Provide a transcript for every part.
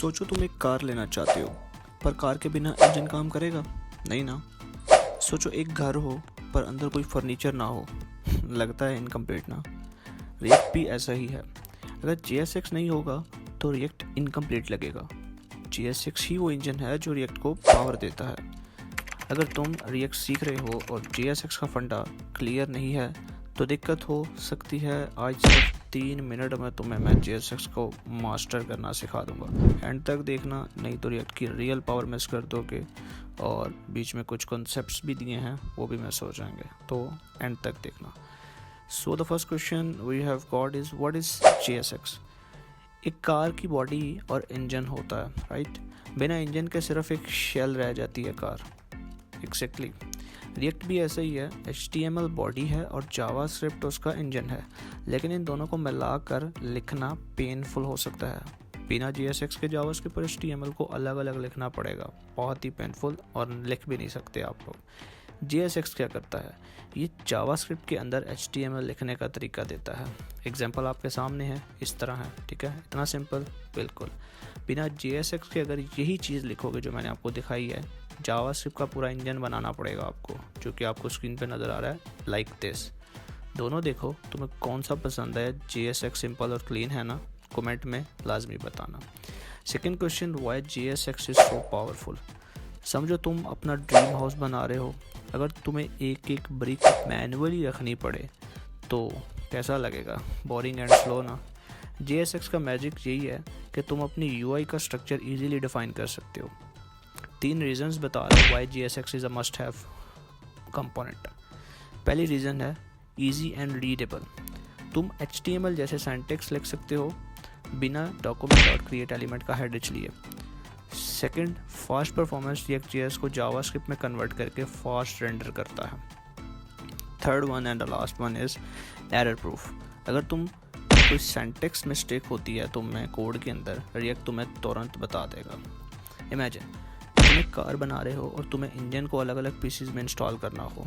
सोचो तुम एक कार लेना चाहते हो, पर कार के बिना इंजन काम करेगा नहीं ना। सोचो एक घर हो पर अंदर कोई फर्नीचर ना हो, लगता है इनकम्प्लीट ना। रिएक्ट भी ऐसा ही है। अगर JSX नहीं होगा तो रिएक्ट इनकम्प्लीट लगेगा। JSX ही वो इंजन है जो रिएक्ट को पावर देता है। अगर तुम रिएक्ट सीख रहे हो और JSX का फंडा क्लियर नहीं है तो दिक्कत हो सकती है। आज सिर्फ 3 मिनट में तुम्हें मैं JSX को मास्टर करना सिखा दूंगा। एंड तक देखना, नहीं तो रिएक्ट की रियल पावर मिस कर दोगे और बीच में कुछ कॉन्सेप्ट्स भी दिए हैं वो भी मिस हो जाएंगे, तो एंड तक देखना। So the first question we have got is what is JSX। एक कार की बॉडी और इंजन होता है, राइट। बिना इंजन के सिर्फ एक शेल रह जाती है कार। एग्जैक्टली रिएक्ट भी ऐसा ही है। HTML बॉडी है और जावास्क्रिप्ट उसका इंजन है, लेकिन इन दोनों को मिलाकर लिखना पेनफुल हो सकता है। बिना JSX के जावास्क्रिप्ट और HTML को अलग अलग लिखना पड़ेगा, बहुत ही पेनफुल, और लिख भी नहीं सकते आप लोग। JSX क्या करता है, ये जावास्क्रिप्ट के अंदर HTML लिखने का तरीका देता है। एग्जाम्पल आपके सामने है, इस तरह है, ठीक है, इतना सिंपल। बिल्कुल बिना JSX के अगर यही चीज़ लिखोगे जो मैंने आपको दिखाई है, जावास्क्रिप्ट का पूरा इंजन बनाना पड़ेगा आपको, जो कि आपको स्क्रीन पे नज़र आ रहा है, लाइक दिस। दोनों देखो तुम्हें कौन सा पसंद है। JSX सिंपल और क्लीन है ना, कमेंट में लाजमी बताना। Second question, why JSX is so powerful. समझो तुम अपना ड्रीम हाउस बना रहे हो, अगर तुम्हें एक एक ब्रिक मैनुअली रखनी पड़े तो कैसा लगेगा, बोरिंग एंड स्लो ना। JSX का मैजिक यही है कि तुम अपनी UI का स्ट्रक्चर ईजिली डिफाइन कर सकते हो। 3 रीजंस बता रहे हैं why JSX is a must have component. पहली रीज़न है इजी एंड रीडेबल। तुम HTML जैसे सिंटैक्स लिख सकते हो बिना डॉक्यूमेंट और क्रिएट एलिमेंट का हेडर लिए। Second, fast performance. React.js को जावास्क्रिप्ट में कन्वर्ट करके फास्ट रेंडर करता है। Third one and the last one is error proof. अगर तुम कोई सिंटैक्स मिस्टेक होती है तुम्हें कोड के अंदर, React तुम्हें तुरंत बता देगा। इमेजिन तुम एक कार बना रहे हो और तुम्हें इंजन को अलग अलग पीसेस में इंस्टॉल करना हो,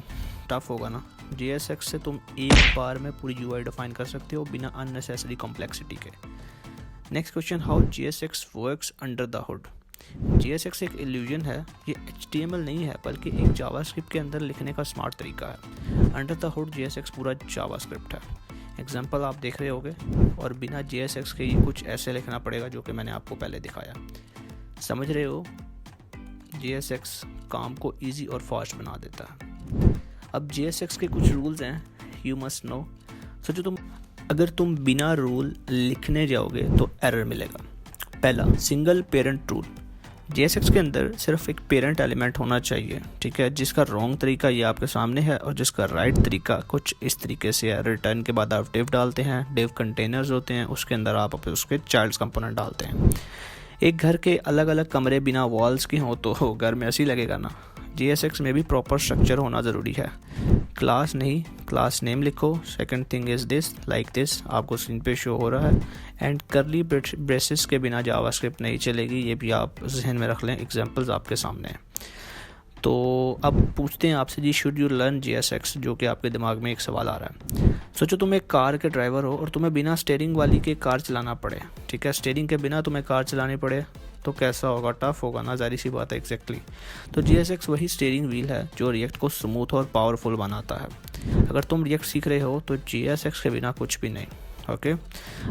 टफ होगा ना। JSX से तुम एक बार में पूरी UI डिफाइन कर सकते हो बिना अननेसेसरी कॉम्प्लेक्सिटी के। Next question, how JSX works under the hood. JSX एक इल्यूजन है, ये HTML नहीं है बल्कि एक जावास्क्रिप्ट के अंदर लिखने का स्मार्ट तरीका है। अंडर द हुड JSX पूरा जावास्क्रिप्ट है। एग्जाम्पल आप देख रहे होगे, और बिना JSX के ये कुछ ऐसे लिखना पड़ेगा जो कि मैंने आपको पहले दिखाया। समझ रहे हो, JSX काम को इजी और फास्ट बना देता है। अब JSX के कुछ रूल्स हैं, यू मस्ट नो। सोचो अगर तुम बिना रूल लिखने जाओगे तो एरर मिलेगा। पहला, सिंगल पेरेंट रूल। JSX के अंदर सिर्फ एक पेरेंट एलिमेंट होना चाहिए, ठीक है, जिसका रॉन्ग तरीका ये आपके सामने है और जिसका राइट तरीका कुछ इस तरीके से है। रिटर्न के बाद आप div डालते हैं, div कंटेनर्स होते हैं, उसके अंदर आप उसके चाइल्ड्स कंपोनेंट डालते हैं। एक घर के अलग अलग कमरे बिना वॉल्स के हों तो घर में ऐसी लगेगा ना। JSX में भी प्रॉपर स्ट्रक्चर होना ज़रूरी है। क्लास नहीं, क्लास नेम लिखो। Second thing is this, like this, आपको स्क्रीन पे शो हो रहा है। एंड करली ब्रेसेस के बिना जावास्क्रिप्ट नहीं चलेगी, ये भी आप जहन में रख लें। एग्जांपल्स आपके सामने हैं। तो अब पूछते हैं आपसे, जी शुड यू लर्न JSX, जो कि आपके दिमाग में एक सवाल आ रहा है। सोचो तुम एक कार के ड्राइवर हो और तुम्हें बिना स्टीयरिंग वाली के कार चलाना पड़े, ठीक है, स्टीयरिंग के बिना तुम्हें कार चलानी पड़े तो कैसा होगा, टफ होगा ना, जारी सी बात है। एग्जैक्टली तो JSX वही स्टीयरिंग व्हील है जो रिएक्ट को स्मूथ और पावरफुल बनाता है। अगर तुम रिएक्ट सीख रहे हो तो JSX के बिना कुछ भी नहीं, ओके।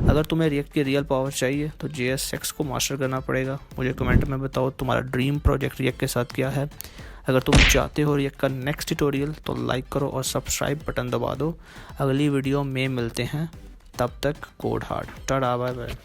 अगर तुम्हें रिएक्ट की रियल पावर चाहिए तो JSX को मास्टर करना पड़ेगा। मुझे कमेंट में बताओ तुम्हारा ड्रीम प्रोजेक्ट रिएक्ट के साथ क्या है। अगर तुम चाहते हो रिएक्ट का नेक्स्ट ट्यूटोरियल तो लाइक करो और सब्सक्राइब बटन दबा दो। अगली वीडियो में मिलते हैं, तब तक code hard, tata, bye bye.